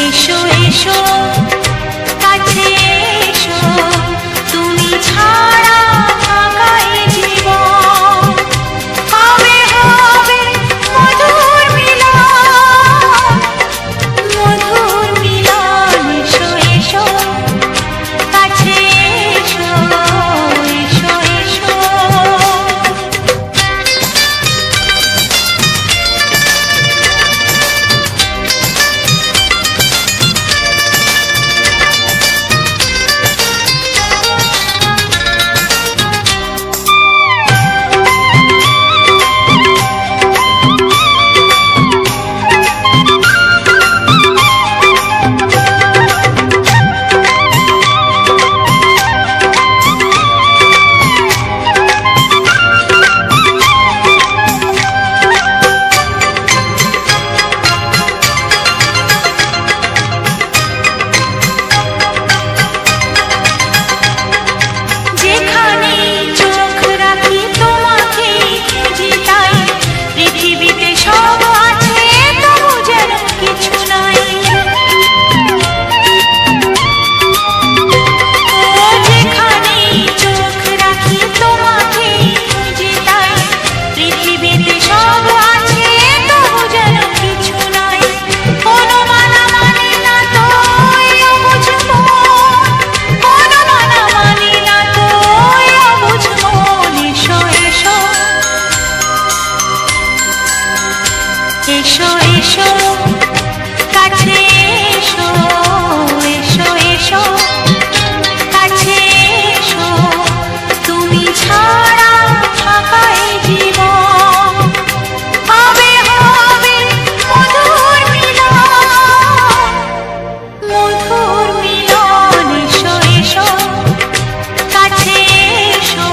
এসো এসো কাছে এসো, তুমি ছাড়া ফাঁকা এ জীবন। হবে হবে মধুর মিলন, মধুর মিলন। এসো এসো কাছে এসো, এসো এসো। এসো এসো কাছে এসো, এসো এসো কাছে এসো, তুমি ছাড়া ফাঁকা এ জীবন। হবে হবে মধুর মিলন, মধুর মিলন। এসো এসো কাছে এসো,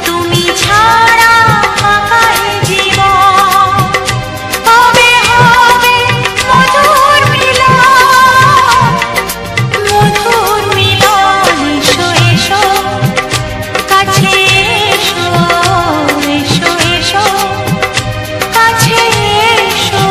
তুমি ছাড়া ফাঁকা এ জীবন। হবে হবে মধুর মিলন, মধুর মিলন। এসো এসো কাছে এসো, এসো এসো কাছে এসো।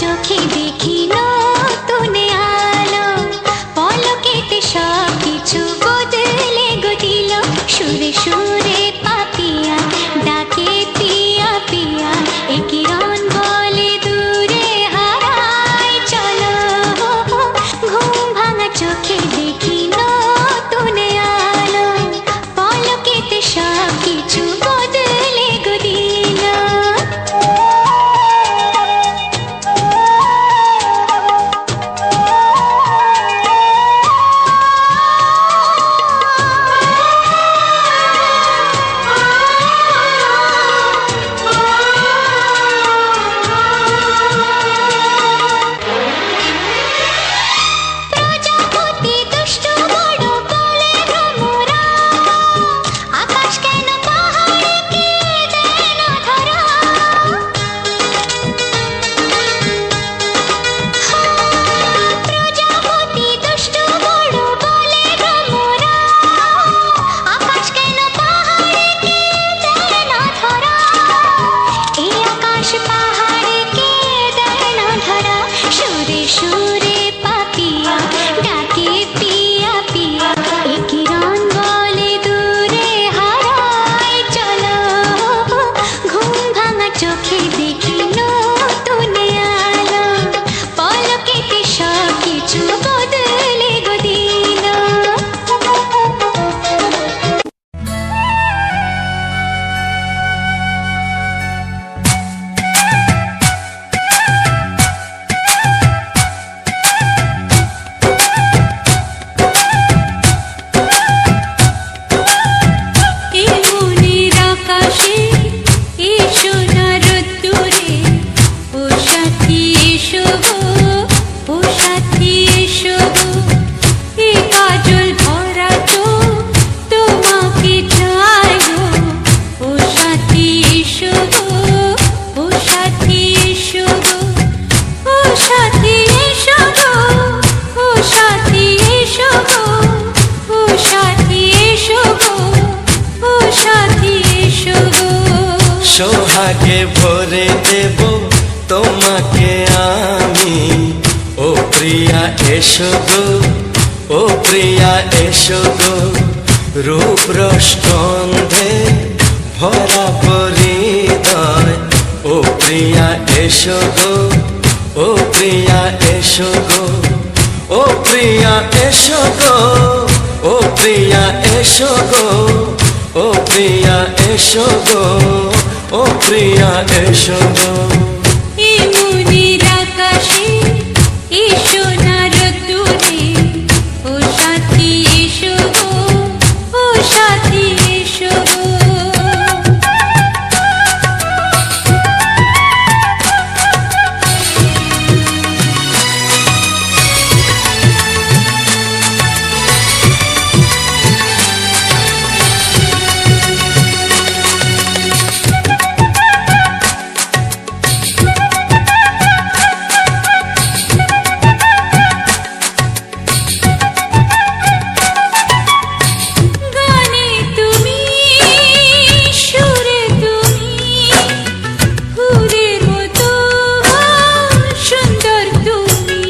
চোখে দেখি নতুন আলো, পলকেতে সব কিছু বদলে গো দিল। সুরে সুরে পাপিয়া ডাকে পিয়া পিয়া, এ কিরণ বলে দূরে হারায় চলো। ঘুম ভাঙা চোখে দেখি নতুন আলো, পলকেতে সব কিছু বদলে গো দিল। প্রজাপতি দুষ্ট বড় বলে ভ্রমরা, আকাশ কেন পাহাড়কে দেয় না ধরা। প্রজাপতি দুষ্ট বড় বলে ভ্রমরা, আকাশ কেন পাহাড়কে দেয় না ধরা। এই আকাশ পাহাড়কে দেয় না ধরা। সুরে সুরে পাপিয়া ডাকে পিয়া পিয়া, এ কিরণ বলে দূরে হারায় চলো। ঘুম ভাঙা চোখে দেখি নতুন আলো, পলকেতে সব কিছু বদলে গো দিল। ভরে দেব তোমাকে আমি। ও প্রিয়া এসো গো, ও প্রিয়া এসো গো, রূপ রসগন্ধে ভরা পরিদয়। ও প্রিয়া এসো গো, ও প্রিয়া এসো গো, ও প্রিয়া এসো গো, ও প্রিয়া এসো গো, ও প্রিয়া এসো গো, ও প্রিয়া এসো গো। এই মনের আকাশে এসো না রোদ্দুরে, ও সাথী এসো গো, ও সাথী এসো গো। গানে তুমি, সুরে তুমি, ফুলের মতো সুন্দর তুমি।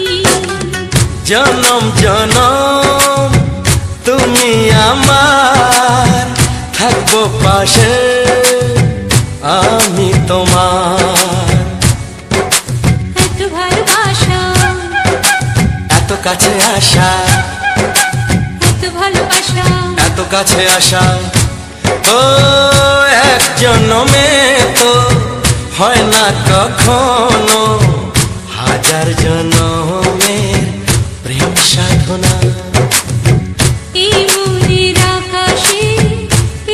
জনম জনম তুমি আমার, থাকবো পাশে আমি তোমার। এত ভালোবাসা, এত কাছে আসা, এত ভালোবাসা, এত কাছে আসা, ও এক জন্মে তো হয় না কখনো, হাজার জন্মের প্রেম সাধনা। এই মনের আকাশে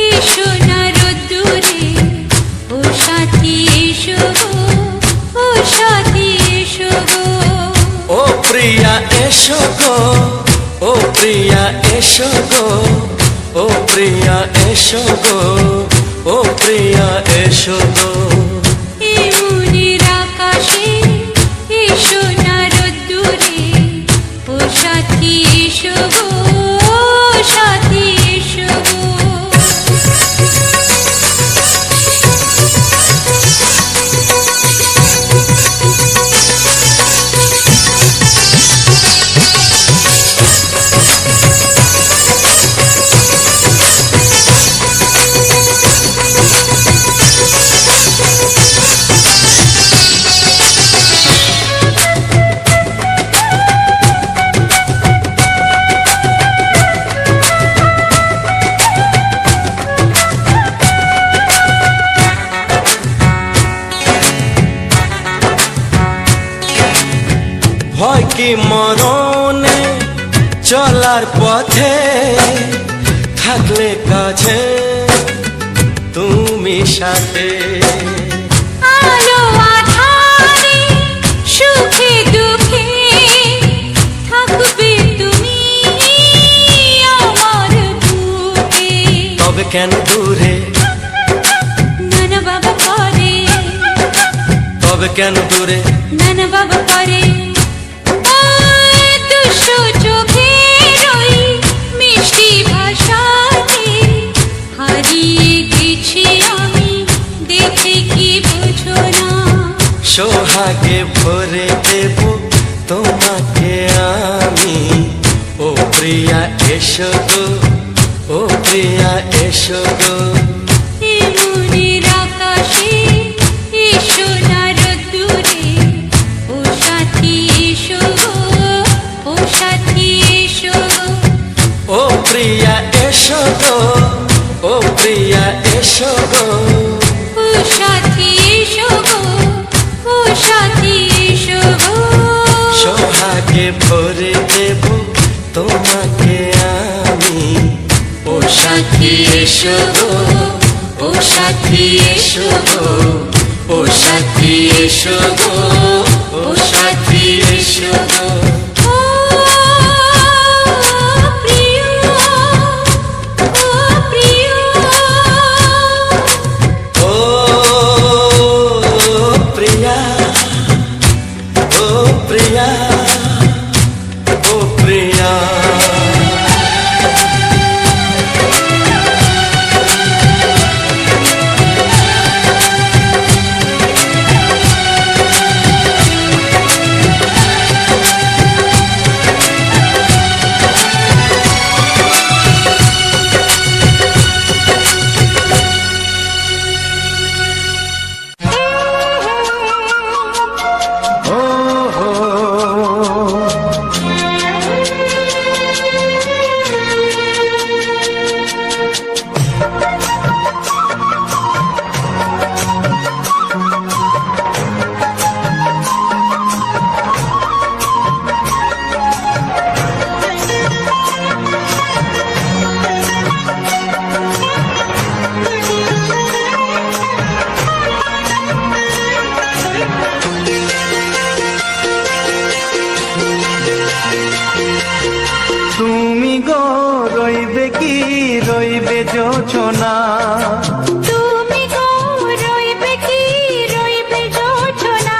এসো না রোদ্দুরে, ও সাথী এসো গো, ও সাথী এসো গো। ও প্রিয়া এসো গো, ও প্রিয়া এসো গো, ও প্রিয়া এসো গো, ও প্রিয়া এসো গো। এই মনের আকাশে এসো না রোদ্দুরে, ও সাথী এসো গো, ও সাথী এসো গো। ভয় কি মরণে চলার পথে, থাকলে কাছে তুমি সাথে। আলো আঁধারে, সুখে দুঃখে, থাকবে তুমি আমার বুকে। তবে কেন দূরে, নানা বাবা করে, তবে কেন দূরে, নানা বাবা করে। ওই দুশো চোখের ওই মিষ্টি ভাষাতে হারিয়ে গেছি আমি, দেখে কি বোঝো না। সোহাগে ভরে দেব তোমাকে আমি। ও প্রিয়া এসো গো, ও প্রিয়া এসো গো। এই মনের আকাশে এসো না রোদ্দুরে, ও সাথী এসো গো, ও সাথী এসো গো। ও প্রিয়া এসো গো, ও প্রিয়া এসো গো। ও সাথী এসো গো, ও সাথী এসো গো। সোহাগে ভরে দেব তোমাকে আমি। ও সাথী এসো গো, ও সাথী এসো গো, ও সাথী এসো গো, ও সাথী এসো গো। ও প্রিয়, ও প্রিয়, ও প্রিয়া, ও প্রিয়া, ও প্রিয়া। তুমি গো রইবে কি রইবে যোছনা, তুমি গো রইবে কি রইবে যোছনা,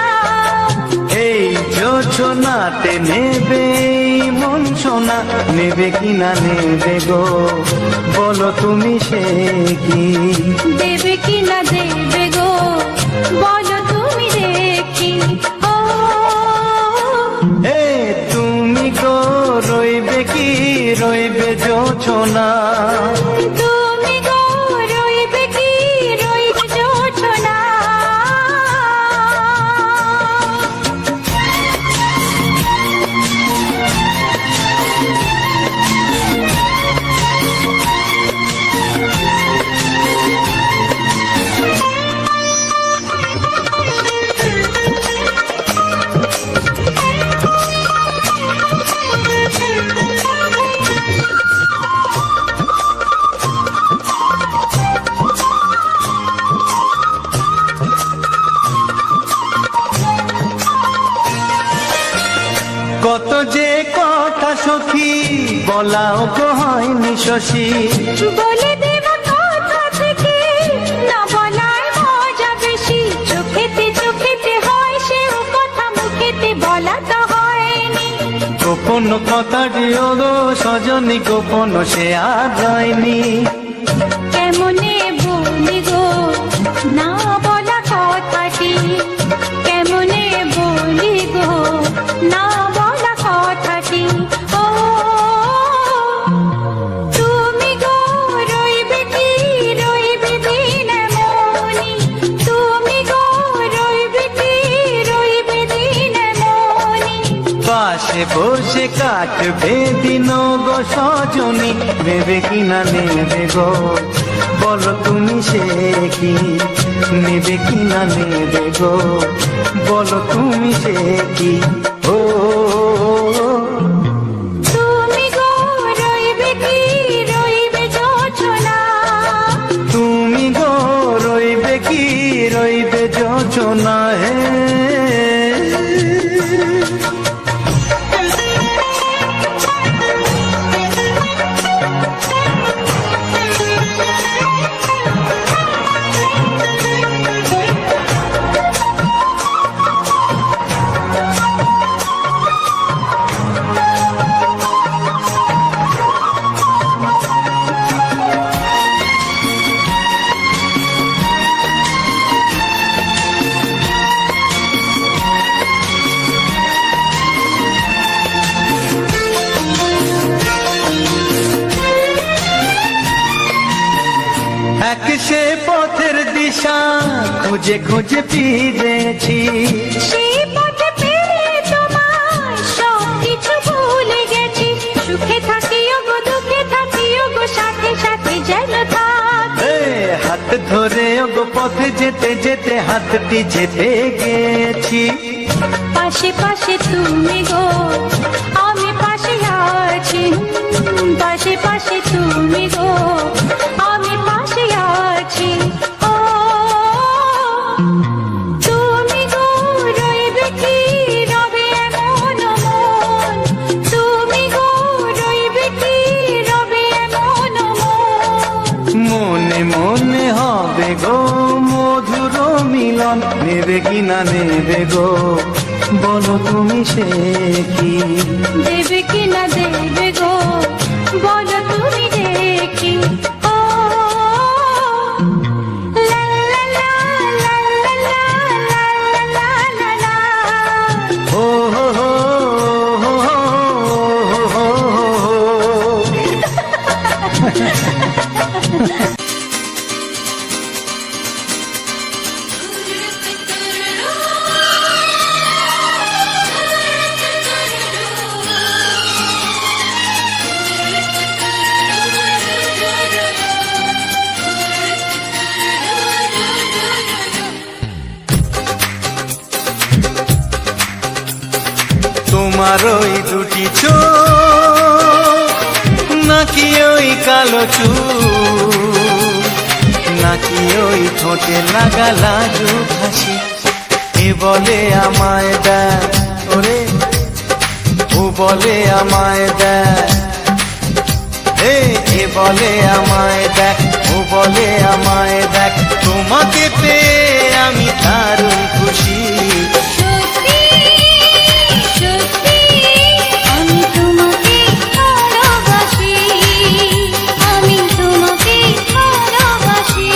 এই যোছনাতে নেবে এই মন সোনা, নেবে কি না নেবে গো বলো তুমি সে কি, দেবে কি না দেবে গো বলো তুমি দেখি। ও এ তুমি গো রইবে কি রইবে যোছনা, তুমি গো রইবে কি রইবে যোছনা। কত যে কথা সখী বলাও তো হয়নি শশী, বলে দেব কথা থেকে না বলার মজা বেশি, চোখেতে চোখেতে হয় সেও কথা মুখেতে বলা তো হয়নি। গোপন কথা দিও গো সজনী গোপন সে আর যায়নি, কেমনে বলি গো না বলা কথাটি, কেমনে বলি গো না বলা কথাটি। ও তুমি গো রইবে কি রইবে দিন মনি, তুমি গো রইবে কি রইবে দিন মনি, পাশে বসে কাটবে দিন গো সজনী, নেবে কি না নেবে গো বলো তুমি সে কি, নেবে কি না নেবে গো বলো তুমি সে কি। ও তুমি গো রইবে কি রইবে যোছনা, তুমি গো রইবে কি রইবে যোছনা, হে এক সে পথের দিশা খুঁজে খুঁজে ফিরেছি, সেই পথে পেয়ে তোমার সব কিছু ভুলে গেছি, সুখে থাকিও গো দুঃখে থাকিও গো সাথে সাথে যেন থাক। এ হাত ধরে ওগো পথে যেতে যেতে হাতটি যেতে গেছি, পাশে পাশে তুমি গো আমি পাশে আছি, পাশে পাশে তুমি গো আমি পাশে আছি। ও তুমি গো রইবে কি রবে এমন মন, তুমি গো রইবে কি রবে এমন মন, মনে মনে হবে গো মধুর মিলন, নেবে কি না নেবে গো বলো তুমি সে কি, দেবে কি না দেবে গো বলো তুমি দেখি। ও লা লা লা লা লা লা লা লা লা। ও হো হো হো হো হো হো। তোমার ওই দুটি চোখ নাকি ওই কালো চুল, নাকি ওই ঠোঁটে লাগা লাজু হাসি, এ বলে আমায় দেয় ওরে ও বলে আমায় দেয় এ বলে আমায় দেখ, ও বলে আমায় দেখ, তোমাকে পেয়ে আমি দারুণ খুশি। সত্যি সত্যি আমি তোমাকে ভালোবাসি, আমি তোমাকে ভালোবাসি।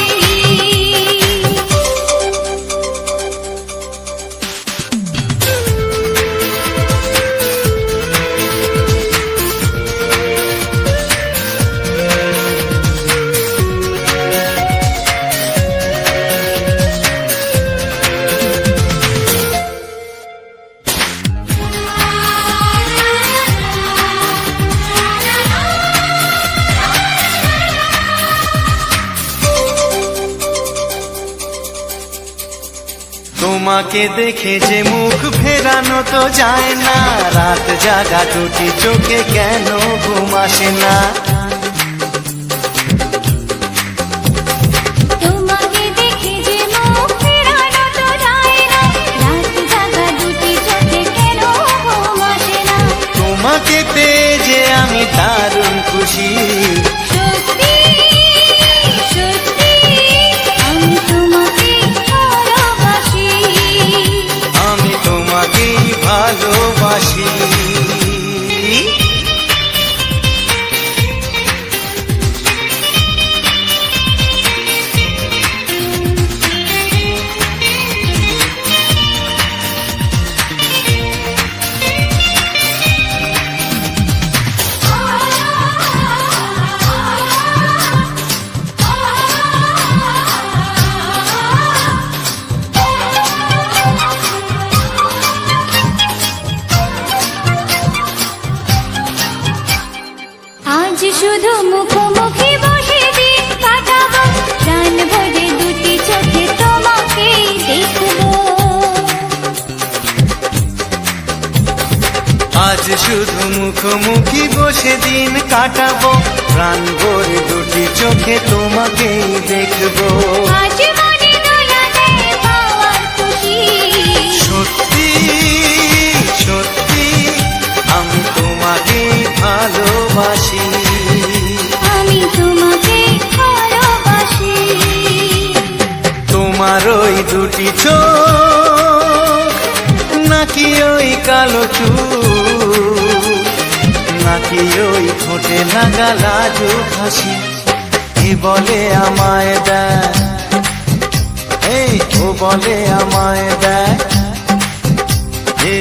তোমাকে দেখে যে মুখ ফেরানো তো যায় না, রাত জাগা দুটি চোখে কেন ঘুম আসে না। তোমাকে দেখে যে মুখ ফেরানো তো যায় না, রাত জাগা দুটি চোখে কেন ঘুম আসে না। তোমাকে পেয়ে যে আমি দারুণ খুশি। সত্যি সত্যি আমি তোমাকে ভালোবাসি, আমি তোমাকেই ভালোবাসি। আজ শুধু মুখোমুখি বসে দিন কাটাবো, প্রাণ ভরে দুটি চোখে তোমাকেই দেখবো। আজ শুধু মুখোমুখি বসে দিন কাটাবো, প্রাণ ভরে দুটি চোখে তোমাকেই দেখবো। আজ মনে দোলা দেয় পাওয়ার খুশি। সত্যি সত্যি আমি তোমাকেই ভালোবাসি। আমি তোমাকে ভালোবাসি। তোমার ওই দুটি চোখ, নাকি ওই কালো চুল, নাকি ওই ঠোঁটে লাগা লাজুক হাসি। এ বলে আমায় দেখ, ও বলে আমায় দেখ, এ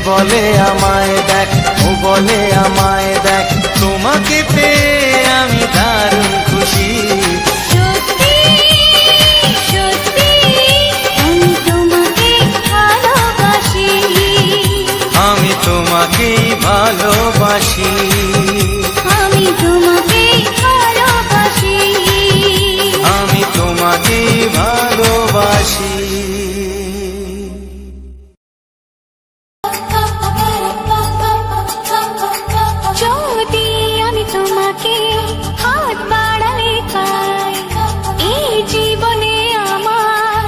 বলে আমায় দেখ, ও বলে আমায় দেখ, তোমাকে পেয়ে আমি দারুণ খুশি। সত্যি সত্যি আমি তোমাকে ভালোবাসি, আমি তোমাকেই ভালোবাসি। আমি তোমাকে ভালোবাসি, আমি তোমাকেই ভালোবাসি। যদি আমি তোমাকে হাত বাড়ালে পাই, এই জীবনে আমার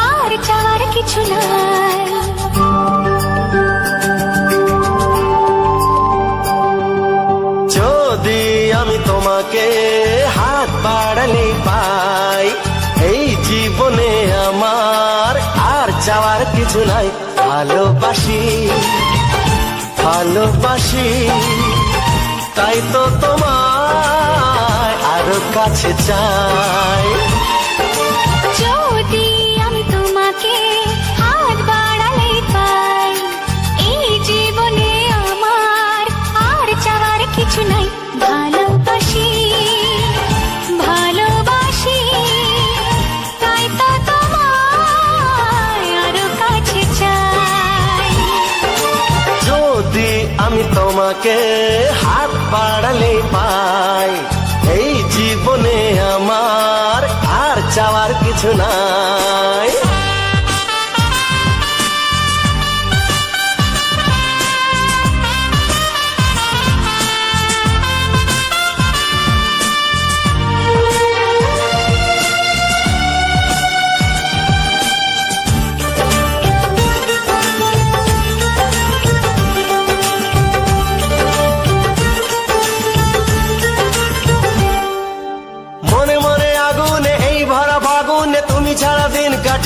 আর চাওয়ার কিছু নাই। যদি আমি তোমাকে হাত বাড়ালে পাই, এই জীবনে আমার আর চাওয়ার কিছু নাই। ভালোবাসি ভালোবাসি, তাই তো তোমায় আরো কাছে চাই। যদি আমি তোমাকে হাত বাড়ালে পাই, এই জীবনে আমার আর চাওয়ার কিছু নাই। ভালোবাসি ভালোবাসি, তাই তো তোমায় আরো কাছে চাই। যদি আমি তোমাকে হাত বাড়ালে পাই, এই জীবনে আমার আর চাওয়ার কিছু নাই।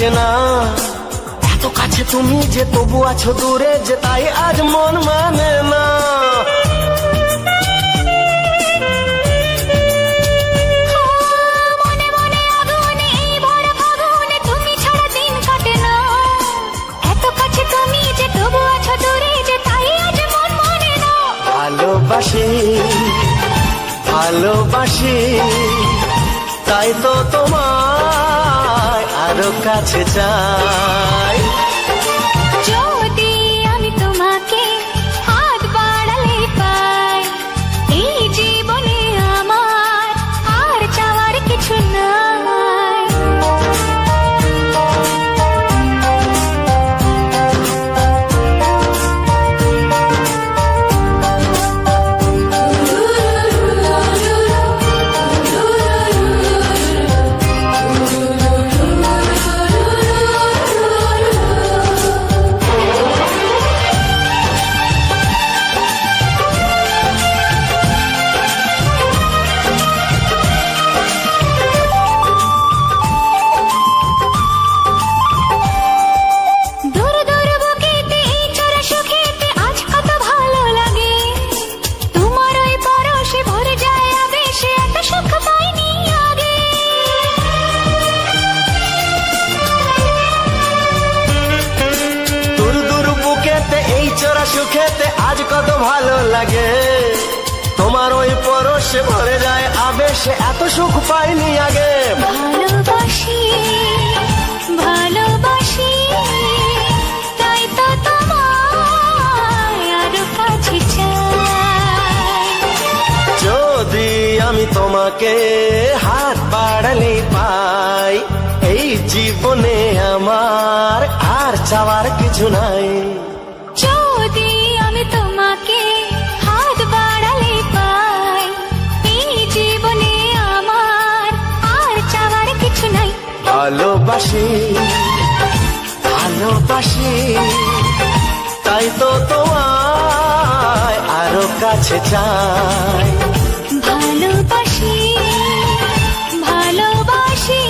লাগে না, এত কাছে তুমি যে তবু আছো দূরে, যে তাই আজ মন মানে না। মনে মনে আগুনে এই ভরা ফাগুনে তুমি ছাড়া দিন কাটে না, এত কাছে তুমি যে তবু আছো দূরে, যে তাই আজ মন মানে না। ভালোবাসি ভালোবাসি তাই তো তোমায় আরো কাছে চাই। যদি আমি তোমাকে হাত বাড়ালে পাই, এই জীবনে আমার আর চাওয়ার কিছু নাই। দূর দূর বুকেতে এই চোরা সুখেতে আজ কত ভালো লাগে, তোমার ওই পরশে ভরে যায় আবেশে, এত সুখ পাইনি আগে। দূর দূর বুকেতে এই চোরা সুখেতে আজ কত ভালো লাগে, তোমার ওই পরশে ভরে যায় আবেশে, এত সুখ পাইনি আগে। ভালোবাসি ভালোবাসি তাই তো তোমায় আরো কাছে চাই। যদি আমি তোমাকে হাত বাড়ালে পাই, এই জীবনে আমার আর চাওয়ার কিছু নাই। যদি আমি তোমাকে হাত বাড়ালে পাই, এই জীবনে আমার আর চাওয়ার কিছু নাই। ভালোবাসি ভালোবাসি তাই তো তোমায় আরো কাছে চাই। ভালোবাসি ভালোবাসি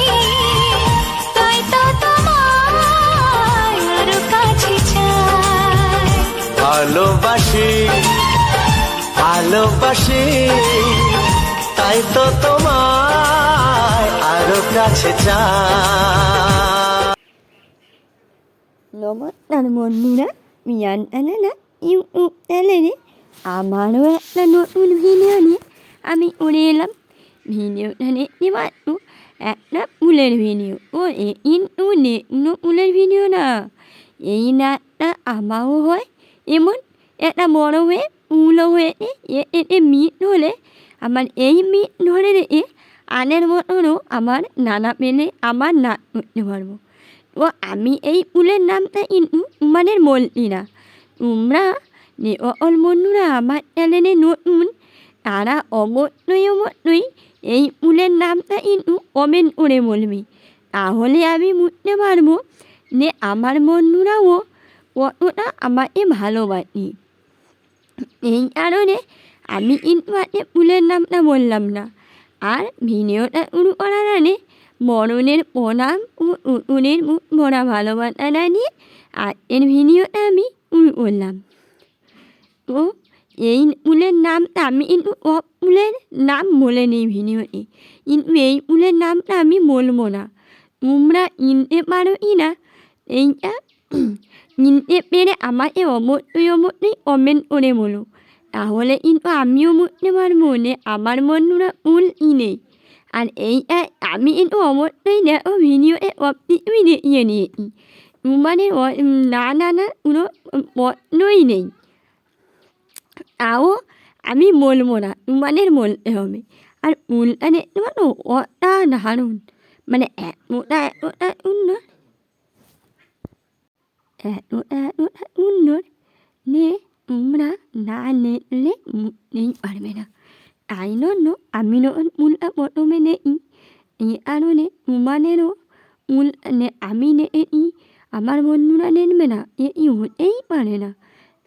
তাই তো তোমায় আরো কাছে চাই। ভালোবাসি ভালোবাসি তাই তো তোমায় আরো কাছে চাই। নমস্কার বন্ধুরা, মিয়ান আলানা ইউটিউব চ্যানেলে আমারও একটা নতুন ভিডিও নিয়ে আমি উড়ে এলাম। ভিডিওটা দেখতে পাচ্ছ একটা ফুলের ভিডিও। ও কিন্তু ফুলের ভিডিও না, এই নাচটা আমারও হয় এমন একটা বড় হয়ে ফুলও হয়েছে। এতে মিট হলে আমার এই মিট ধরে রেখে আনের মতনও আমার নানা পেলে আমার নাচ করতে পারবো। তো আমি এই ফুলের নামটা কিন্তু তোমাদের বলছি না, তোমরা যে সকল বন্ধুরা আমার চ্যানেলে নতুন তারা অবশ্যই এই ফুলের নামটা কিন্তু কমেন্ট করে বলবি, তাহলে আমি বুঝতে পারবো যে আমার বন্ধুরাও কতটা আমাকে ভালোবাসি। এই কারণে আমি কিন্তু আজকে ফুলের নামটা বললাম না। আর ভিডিওটা শুরু করার আগে বড়দের প্রণাম ও নতুনের মুখ ভরা ভালোবাসা জানিয়ে আজকের ভিডিওটা আমি শুরু করলাম। তো এই ফুলের নামটা আমি কিন্তু ফুলের নাম বলে নিই ভিডিওতে, কিন্তু এই ফুলের নামটা আমি বলবো না। তোমরা কিনতে পারো কি না এইটা কিনতে পেরে আমাকে অবশ্যই কমেন্ট করে বলো, তাহলে কিন্তু আমিও বুঝতে পারবো যে আমার বন্ধুরা ফুল কিনে। আর এইটা আমি কিন্তু অবশ্যই দেখো ভিডিওতে কিছুই দেখিয়ে নিয়েছি, তোমাদের না কোনো প্রশ্নই নেই, তাও আমি বলবো না, তোমাদের বলতে হবে। আর ফুলটা দেখতে পারো অসাধারণ, মানে এতটা সুন্দর, এতটা সুন্দর যে তোমরা না দেখলে বুঝতেই পারবে না। তাই জন্য আমি যখন ফুলটা প্রথমে দেখি, এই কারণে তোমাদেরও ফুল আমি দেখি, আমার বন্ধুরা দেখবে না, এটি হতেই পারে না।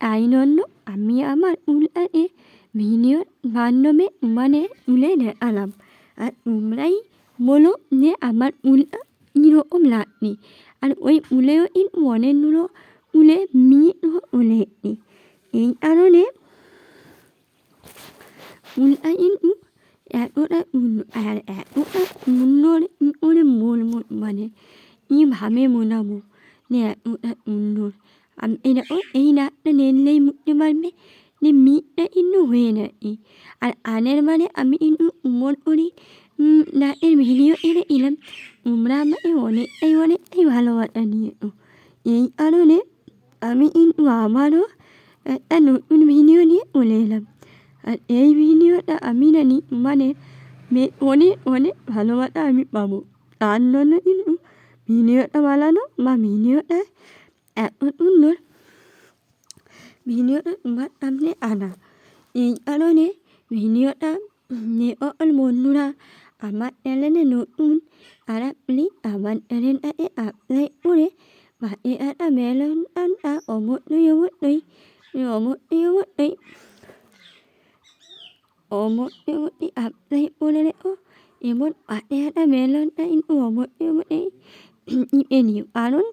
তাই জন্য আমি আমার ফুলটাকে ভিডিওর মাধ্যমে তোমাদের তুলে দেখালাম। আর তোমরাই বলো যে আমার ফুলটা কীরকম লাগছে। আর ওই উলেও ইন মনের নুলো উলে মি নুহ উলে এই কারণে উল্টা ইন এতটা আর এতটা উন্নর ওরে মন মানে ই ভাবে মোনামো নে এতটা উন্নর আমি এরকম এই নাচটা নেনলেই মুক্তি পারবে নে মিটটা ইন্নু হয়ে না আর আনের মানে আমি ইন্নু উমর করি নাচের ভিডিও এনে এলাম তোমরা আমাকে অনেকটাই ভালোবাসা নিয়ে এই কারণে আমি কিন্তু আমারও একটা নতুন ভিডিও নিয়ে চলে এলাম আর এই ভিডিওটা আমি জানি মানে অনেক ভালোবাসা আমি পাবো তার জন্য কিন্তু ভিডিওটা বানানো বা ভিডিওটা এত সুন্দর ভিডিওটা তোমার সামনে আনা এই কারণে ভিডিওটা সকল বন্ধুরা আমার চ্যানেলে নতুন তারা প্লিজ আমার চ্যানেলটাকে সাবস্ক্রাইব করে পাশে একটা বেল আইকনটা অবশ্যই সাবস্ক্রাইব করে রেখো এবং পাশে একটা বেল আইকনটা কিন্তু অবশ্যই টিপে নিও কারণ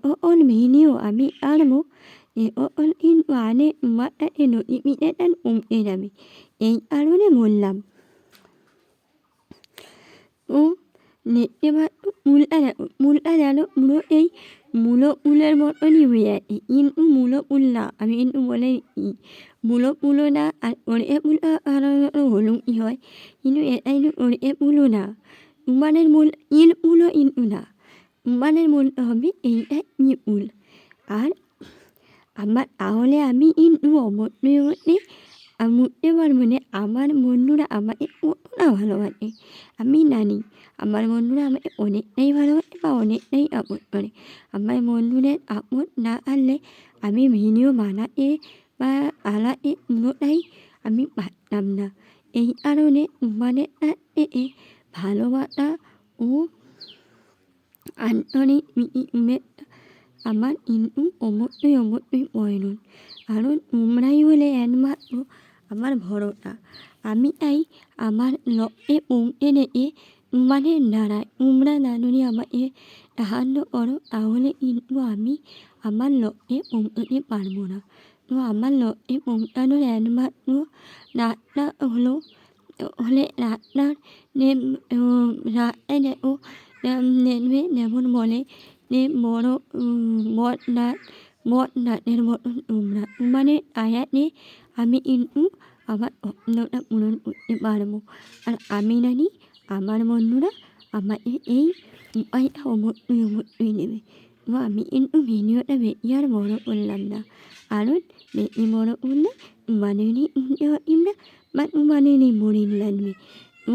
সকল ভিডিও আমি আনবো সকল কিন্তু আনে তোমার কাছে নোটিফিকেশন পৌঁছে যাবে এই কারণে বললাম ও দেখতে পাচ্ছ ফুলটা যেন পুরো এই মূলো ফুলের মতনই হয়ে আছে কিন্তু মূলো ফুল না আমি কিন্তু বলে মূলো ফুলও না আর ওরে ফুলটা হলুদ হয় কিন্তু এটা কিন্তু ওরে ফুলও না উমানের মূল ইল ফুলও কিন্তু না উমানের মূলটা হবে এইটা ই ফুল আর আমার তাহলে আমি কিন্তু অবশ্যই মুখতে পারবো না আমার বন্ধুরা আমাকে কতটা ভালোবাসে আমি জানি আমার বন্ধুরা আমাকে অনেকটাই ভালোবাসে বা অনেকটাই আপন করে আমার বন্ধুদের আপন না আনলে আমি ভিডিও বানাতে বা আলাতে পুরোটাই আমি পারতাম না এই কারণে তোমাদের কাছে ভালোবাসা ও আন্তরিক আমার কিন্তু অবশ্যই প্রয়োজন কারণ তোমরাই হলে একমাত্র আমার ভরসা আমি তাই আমার লক্ষ্যে পৌঁছে রেখে তোমাদের দ্বারায় তোমরা না যদি আমাকে সাহায্য করো তাহলে কিন্তু আমি আমার লক্ষ্যে পৌঁছতে পারবো না তো আমার লক্ষ্যে পৌঁছানোর একমাত্র রাস্তা হলে রাস্তার রাস্তায় দেখো নেমে যেমন বলে যে বড় নাটের মতন তোমরা মানে আয়াতে আমি কিন্তু আমার স্বপ্নটা পূরণ করতে পারবো আর আমি জানি আমার বন্ধুরা আমাকে এই উপায়টা অবশ্যই নেবে তো আমি কিন্তু ভিডিওটা বেশি আর বড়ো করলাম না কারণ বেশি বড়ো করলে তোমাদেরই উঠতে পারতাম না বা তোমাদেরই বোরিং লাগবে তো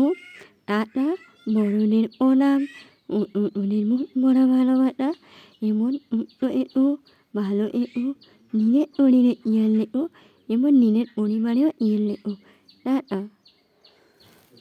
টাটা বড়দের প্রণাম ওদের মুখ বড়া ভালোবাসা এমন ভালো নিজের শরীরে ইয়ার লেখো এবং নিজের পরিবারেও ইয়ার লেখো টাটা।